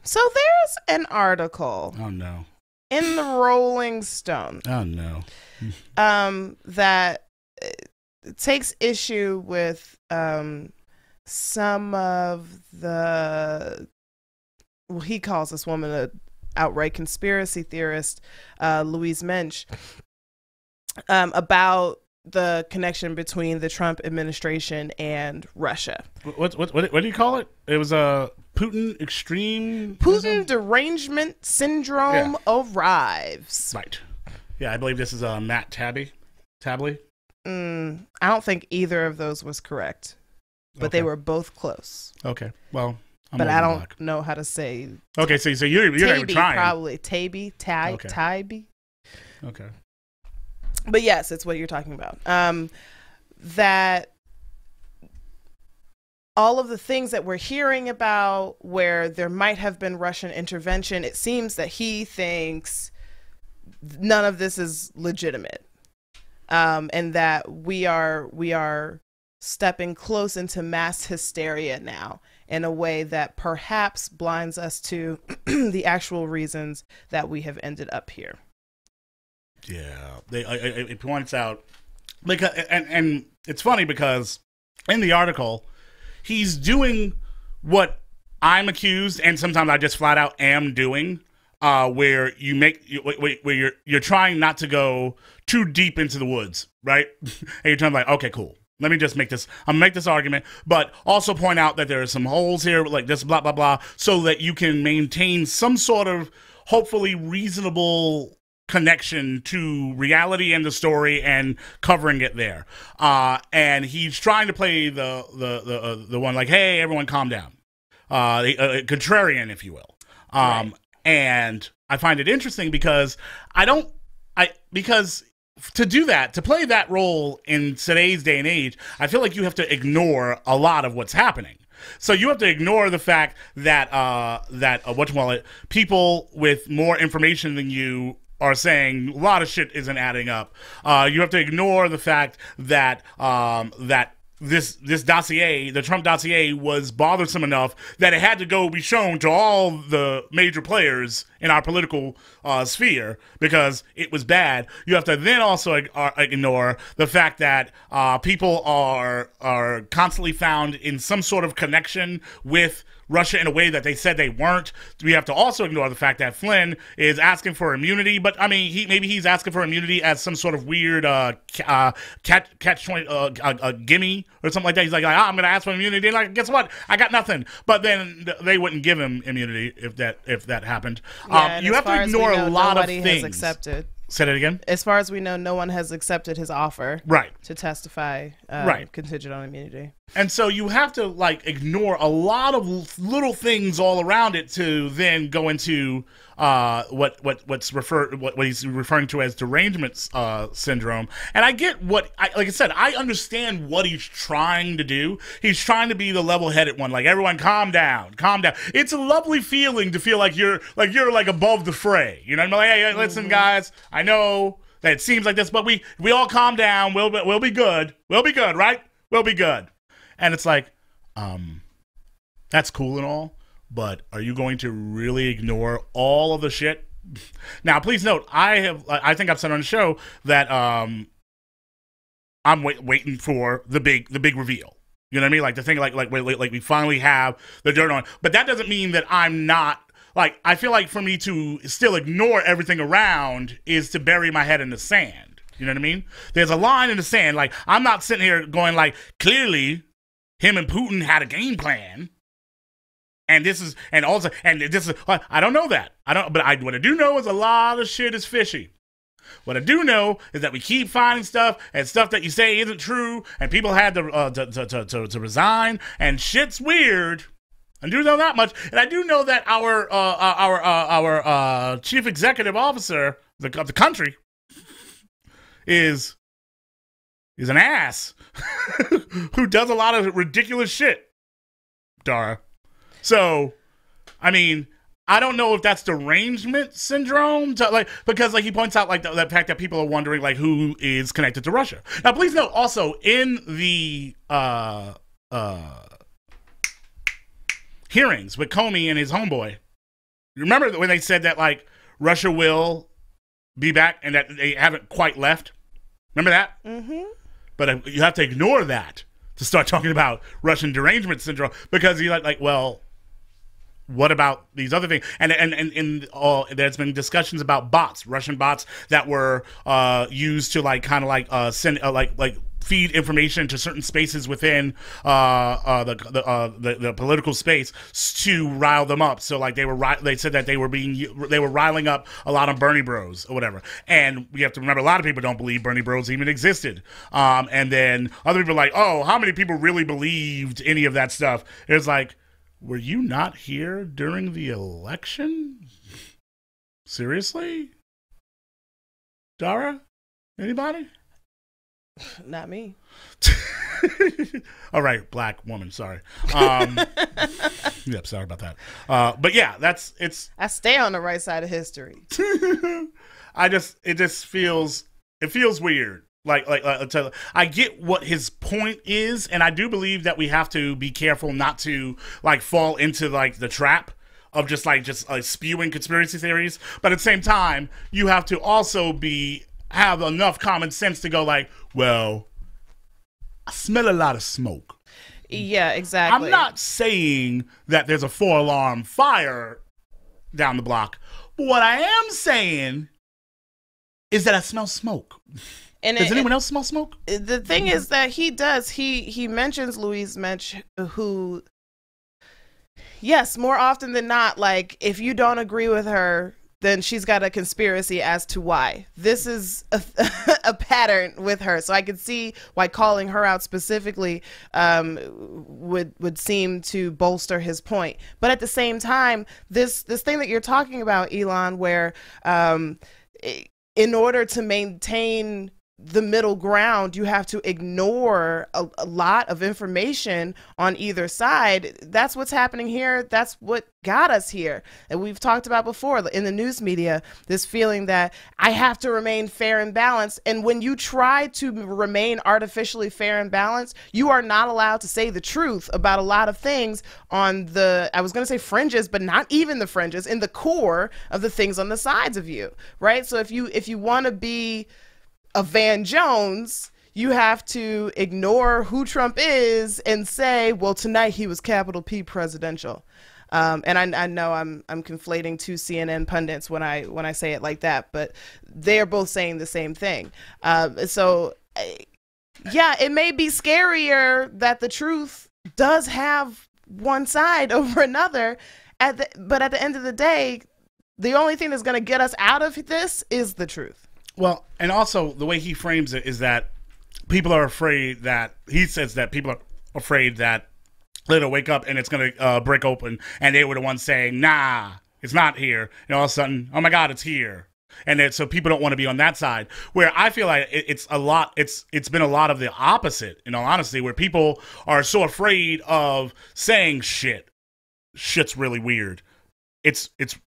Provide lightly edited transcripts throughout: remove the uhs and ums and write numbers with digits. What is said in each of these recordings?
So there's an article Oh no. in the Rolling Stone Oh no. that takes issue with some of the, well, he calls this woman a outright conspiracy theorist, Louise Mensch, about the connection between the Trump administration and Russia. What do you call it? It was a Putin derangement syndrome arrives. Right. Yeah, I believe this is Matt Tabley. I don't think either of those was correct, but they were both close. Okay. Well, but I don't know how to say. Okay, so you're not even trying. Probably Taibbi. Okay. But yes, it's what you're talking about. That all of the things that we're hearing about where there might have been Russian intervention, it seems that he thinks none of this is legitimate, and that we are stepping close into mass hysteria now in a way that perhaps blinds us to the actual reasons that we have ended up here. Yeah, it points out, because, and it's funny because in the article, he's doing what I'm accused, and sometimes I just flat out am doing, where you're trying not to go too deep into the woods, right? And you're trying to like, okay, cool. Let me just make this. I'm gonna make this argument, but also point out that there are some holes here, like this, blah blah blah, so that you can maintain some sort of hopefully reasonable connection to reality and the story and covering it there. And he's trying to play the one like, hey, everyone calm down. Contrarian, if you will. Right. And I find it interesting because because to do that, to play that role in today's day and age, I feel like you have to ignore a lot of what's happening. So you have to ignore the fact that people with more information than you are saying a lot of shit isn't adding up. You have to ignore the fact that this dossier, the Trump dossier, was bothersome enough that it had to go be shown to all the major players in our political sphere because it was bad. You have to then also ignore the fact that people are constantly found in some sort of connection with Russia in a way that they said they weren't. We have to also ignore the fact that Flynn is asking for immunity, but I mean, maybe he's asking for immunity as some sort of weird gimme or something like that. He's like, I'm going to ask for immunity. And like, guess what? I got nothing. But then they wouldn't give him immunity if that happened. Yeah, you have to ignore a lot of things. Has accepted. Say that again? As far as we know, no one has accepted his offer to testify contingent on immunity. And so you have to like ignore a lot of little things all around it to then go into what he's referring to as derangement syndrome. And I get like I said, I understand what he's trying to do. He's trying to be the level-headed one, like everyone calm down. It's a lovely feeling to feel like you're above the fray. You know what I mean? Like, hey, listen, guys, I know that it seems like this, but we all calm down. We'll be good. We'll be good, right? We'll be good. And it's like, that's cool and all, but are you going to really ignore all of the shit? Now, please note, I think I've said on the show that I'm waiting for the big reveal. You know what I mean? Like the thing, like we finally have the dirt on. But that doesn't mean that I'm not. Like, I feel like for me to still ignore everything around is to bury my head in the sand. You know what I mean? There's a line in the sand. Like, I'm not sitting here going like, clearly, him and Putin had a game plan. I don't know that. What I do know is a lot of shit is fishy. What I do know is that we keep finding stuff and stuff that you say isn't true, and people had to resign, and shit's weird. I do know that much, and I do know that our chief executive officer of the country is an ass who does a lot of ridiculous shit, Dara. So, I mean, I don't know if that's derangement syndrome, because he points out the fact that people are wondering who is connected to Russia. Now, please note also in the hearings with Comey and his homeboy, Remember when they said that like Russia will be back and that they haven't quite left? Remember that? Mm-hmm. But you have to ignore that to start talking about Russian derangement syndrome, because you're like, well, what about these other things? And there's been discussions about bots, Russian bots that were used to like kind of like send like feed information to certain spaces within the political space to rile them up. So like they said that they were riling up a lot of Bernie Bros or whatever. And we have to remember, a lot of people don't believe Bernie Bros even existed. And then other people are like, oh, how many people really believed any of that stuff? It's like, were you not here during the election? Seriously? Dara? Anybody? Not me. All right, black woman, sorry. Yep, sorry about that. But yeah, I stay on the right side of history. It feels weird. Like I get what his point is, and I do believe that we have to be careful not to like fall into like the trap of just spewing conspiracy theories. But at the same time, you have to also have enough common sense to go like, well, I smell a lot of smoke. Yeah, exactly. I'm not saying that there's a 4-alarm fire down the block, but what I am saying is that I smell smoke. Does anyone else smell smoke? The thing is that he does. He mentions Louise Mensch, who, yes, more often than not, like, if you don't agree with her, then she's got a conspiracy as to why. This is a pattern with her. So I could see why calling her out specifically would seem to bolster his point. But at the same time, this thing that you're talking about, Elon, where in order to maintain the middle ground, you have to ignore a lot of information on either side. That's what's happening here. That's what got us here. And we've talked about before in the news media, this feeling that I have to remain fair and balanced. And when you try to remain artificially fair and balanced, you are not allowed to say the truth about a lot of things on I was going to say fringes, but not even the fringes, in the core of the things on the sides of you, right? So if you want to be a Van Jones, you have to ignore who Trump is and say, well, tonight he was capital P presidential. And I know I'm conflating two CNN pundits when I say it like that, but they are both saying the same thing. So yeah, it may be scarier that the truth does have one side over another, but at the end of the day, the only thing that's going to get us out of this is the truth. Well, and also the way he frames it is that people are afraid that, he says that people are afraid that they'll wake up and it's going to break open, and they were the ones saying, nah, it's not here. And all of a sudden, oh my God, it's here. And so people don't want to be on that side, where I feel like it's been a lot of the opposite, in all honesty, where people are so afraid of saying shit's really weird. It's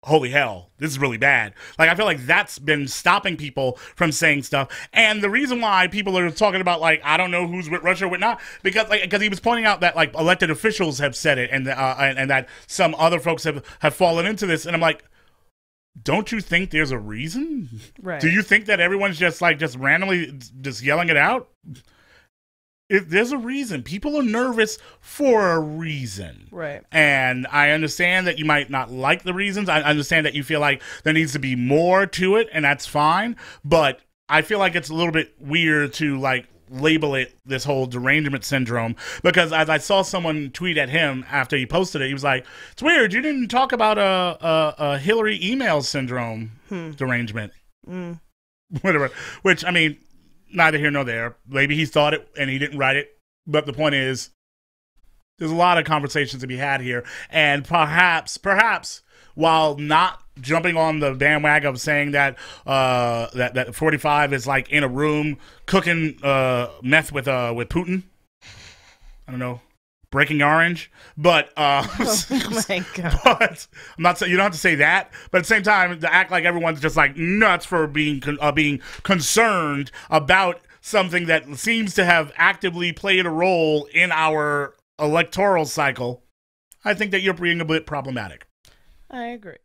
holy hell, this is really bad. Like, I feel like that's been stopping people from saying stuff. And the reason why people are talking about, like, I don't know who's with Russia or what not, because he was pointing out that, like, elected officials have said it, and that some other folks have fallen into this. And I'm like, don't you think there's a reason? Right. Do you think that everyone's just randomly just yelling it out? There's a reason. People are nervous for a reason. Right. And I understand that you might not like the reasons. I understand that you feel like there needs to be more to it, and that's fine. But I feel like it's a little bit weird to, like, label it this whole derangement syndrome, because as I saw someone tweet at him after he posted it, he was like, it's weird, you didn't talk about a Hillary email syndrome derangement. Whatever. Which, I mean, neither here nor there. Maybe he thought it and he didn't write it. But the point is, there's a lot of conversations to be had here. And perhaps, while not jumping on the bandwagon of saying that that 45 is like in a room cooking meth with Putin, I don't know, breaking orange, but oh my God. But I'm not saying you don't have to say that, but at the same time, to act like everyone's just like nuts for being concerned about something that seems to have actively played a role in our electoral cycle, I think that you're being a bit problematic. I agree.